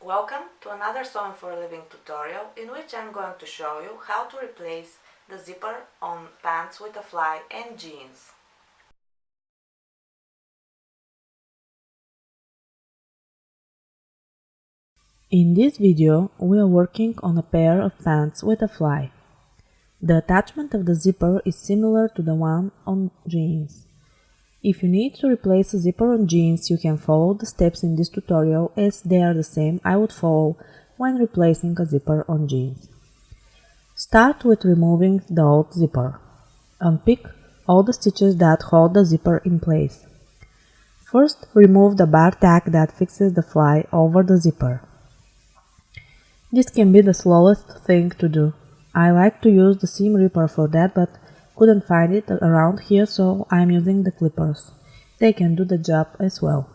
Welcome to another Sewing for a Living tutorial in which I'm going to show you how to replace the zipper on pants with a fly and jeans. In this video, we are working on a pair of pants with a fly. The attachment of the zipper is similar to the one on jeans. If you need to replace a zipper on jeans, you can follow the steps in this tutorial as they are the same I would follow when replacing a zipper on jeans. Start with removing the old zipper. Unpick all the stitches that hold the zipper in place. First, remove the bar tag that fixes the fly over the zipper. This can be the slowest thing to do. I like to use the seam ripper for that, but couldn't find it around here, so I'm using the clippers. They can do the job as well.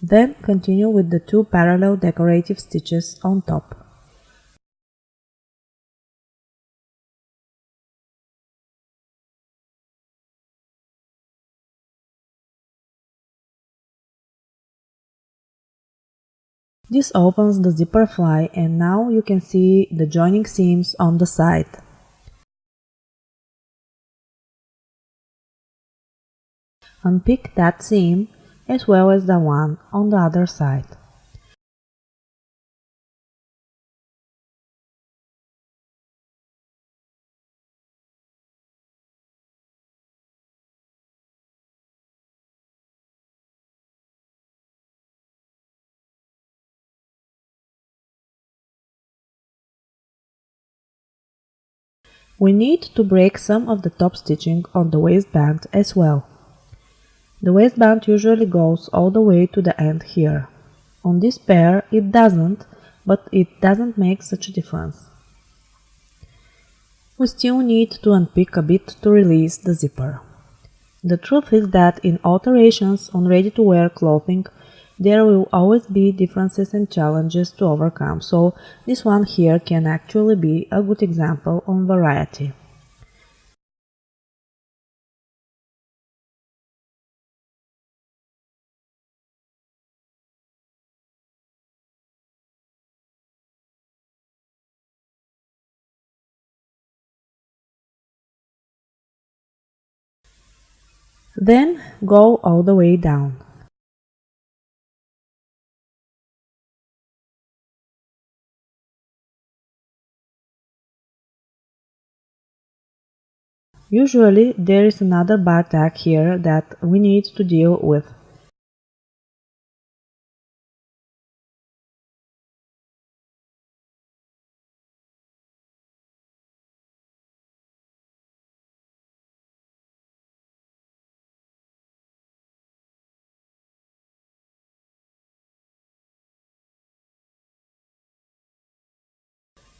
Then continue with the two parallel decorative stitches on top. This opens the zipper fly, and now you can see the joining seams on the side. Unpick that seam as well as the one on the other side. We need to break some of the top stitching on the waistband as well. The waistband usually goes all the way to the end here. On this pair it doesn't, but it doesn't make such a difference. We still need to unpick a bit to release the zipper. The truth is that in alterations on ready-to-wear clothing, there will always be differences and challenges to overcome, so this one here can actually be a good example on variety. Then go all the way down. Usually there is another bar tag here that we need to deal with.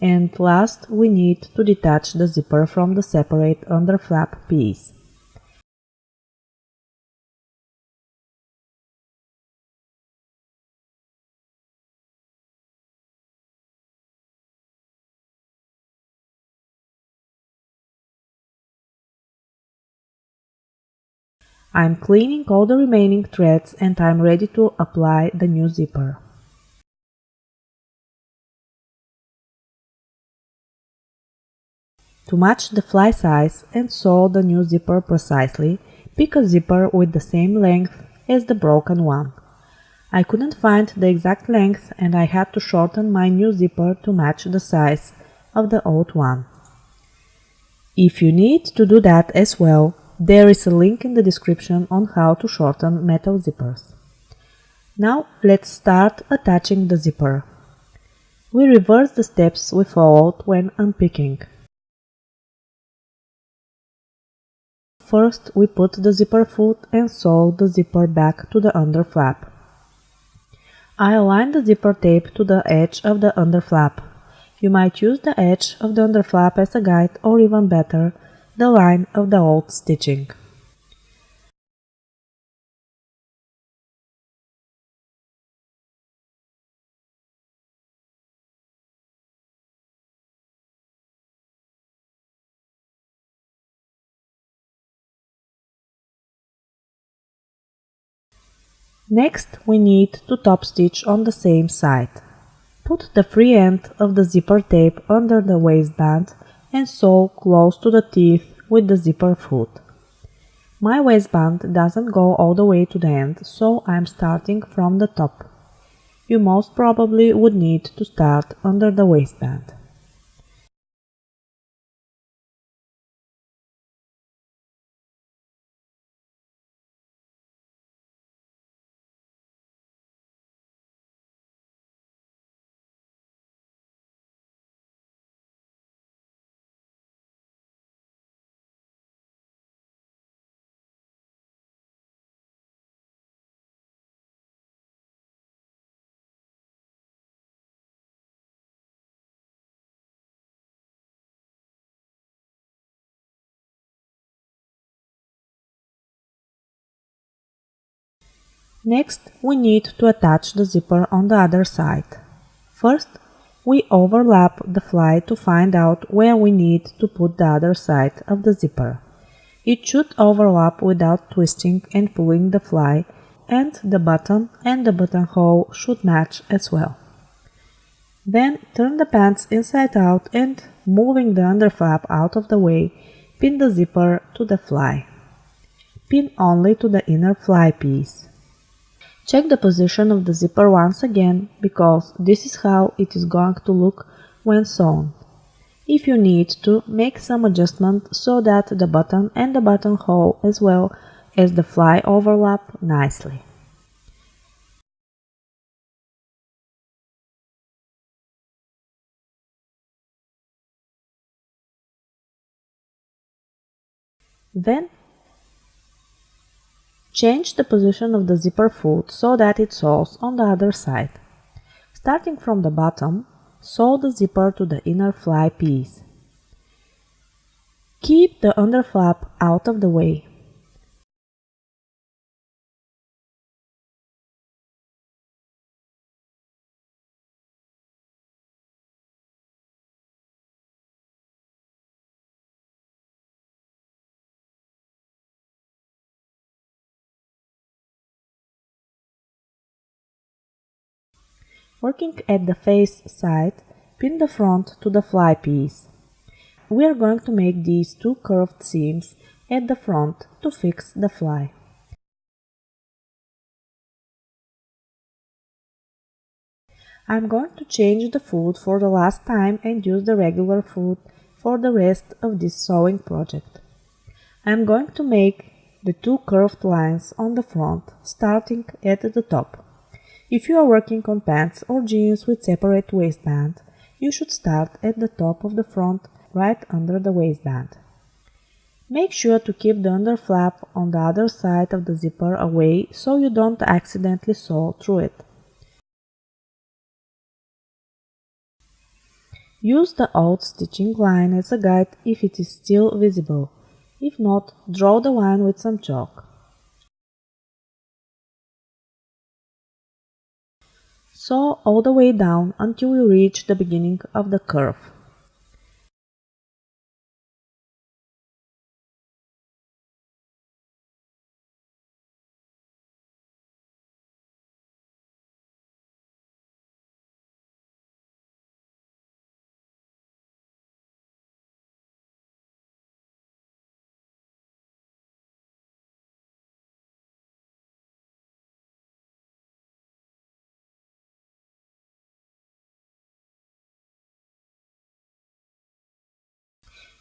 And last, we need to detach the zipper from the separate underflap piece. I'm cleaning all the remaining threads and I'm ready to apply the new zipper. To match the fly size and sew the new zipper precisely, pick a zipper with the same length as the broken one. I couldn't find the exact length and I had to shorten my new zipper to match the size of the old one. If you need to do that as well, there is a link in the description on how to shorten metal zippers. Now let's start attaching the zipper. We reverse the steps we followed when unpicking. First, we put the zipper foot and sew the zipper back to the underflap. I align the zipper tape to the edge of the underflap. You might use the edge of the underflap as a guide or even better, the line of the old stitching. Next, we need to top stitch on the same side. Put the free end of the zipper tape under the waistband and sew close to the teeth with the zipper foot. My waistband doesn't go all the way to the end, so I'm starting from the top. You most probably would need to start under the waistband. Next, we need to attach the zipper on the other side. First, we overlap the fly to find out where we need to put the other side of the zipper. It should overlap without twisting and pulling the fly, and the button and the buttonhole should match as well. Then turn the pants inside out and, moving the underflap out of the way, pin the zipper to the fly. Pin only to the inner fly piece. Check the position of the zipper once again, because this is how it is going to look when sewn. If you need to, make some adjustment so that the button and the buttonhole as well as the fly overlap nicely. Then change the position of the zipper foot so that it sews on the other side. Starting from the bottom, sew the zipper to the inner fly piece. Keep the underflap out of the way. Working at the face side, pin the front to the fly piece. We are going to make these two curved seams at the front to fix the fly. I'm going to change the foot for the last time and use the regular foot for the rest of this sewing project. I'm going to make the two curved lines on the front, starting at the top. If you are working on pants or jeans with separate waistband, you should start at the top of the front, right under the waistband. Make sure to keep the underflap on the other side of the zipper away so you don't accidentally sew through it. Use the old stitching line as a guide if it is still visible. If not, draw the line with some chalk. Sew all the way down until you reach the beginning of the curve.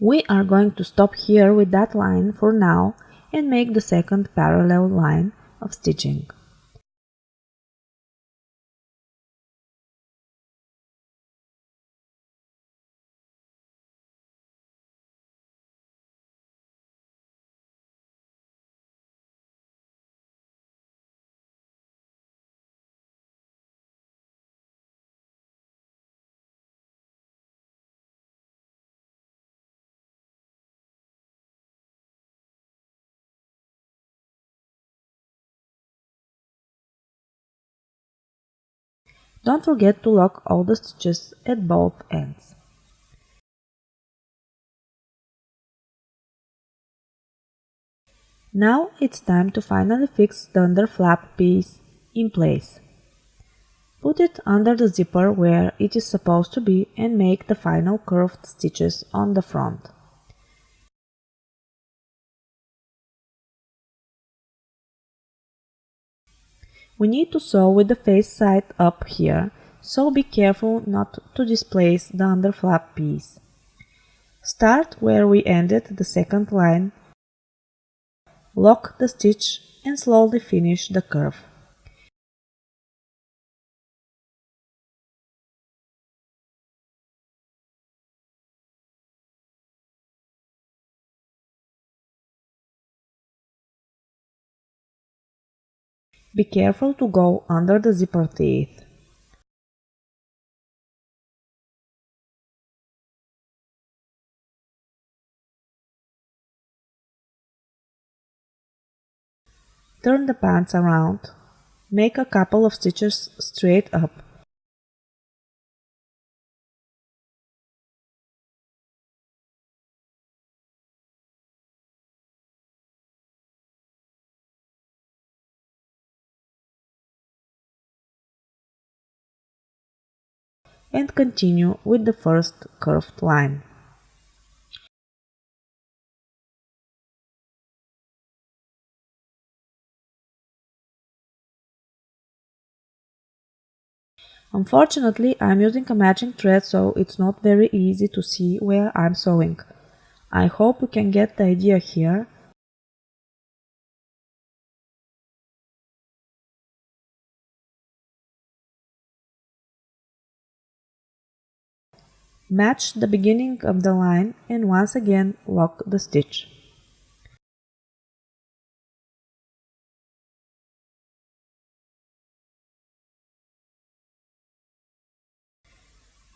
We are going to stop here with that line for now and make the second parallel line of stitching. Don't forget to lock all the stitches at both ends. Now it's time to finally fix the underflap piece in place. Put it under the zipper where it is supposed to be and make the final curved stitches on the front. We need to sew with the face side up here, so be careful not to displace the underflap piece. Start where we ended the second line, lock the stitch and slowly finish the curve. Be careful to go under the zipper teeth. Turn the pants around, make a couple of stitches straight up. And continue with the first curved line. Unfortunately, I'm using a matching thread, so it's not very easy to see where I'm sewing. I hope you can get the idea here. Match the beginning of the line and once again lock the stitch.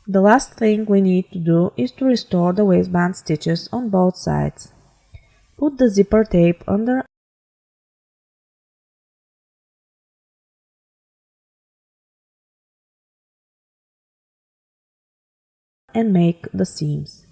The last thing we need to do is to restore the waistband stitches on both sides. Put the zipper tape under and make the seams.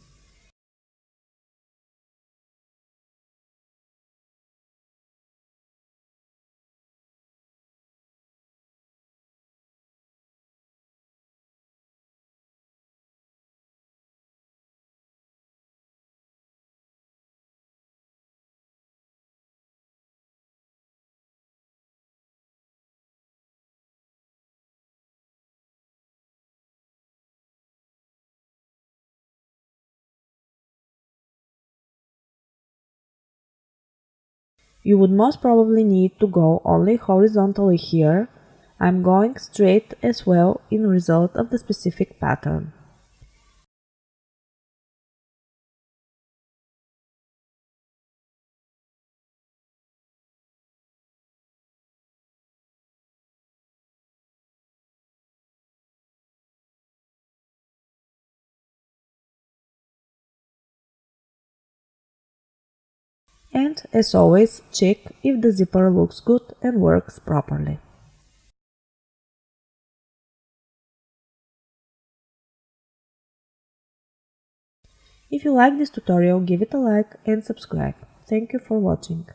You would most probably need to go only horizontally here. I'm going straight as well in result of the specific pattern. And as always, check if the zipper looks good and works properly. If you like this tutorial, give it a like and subscribe. Thank you for watching.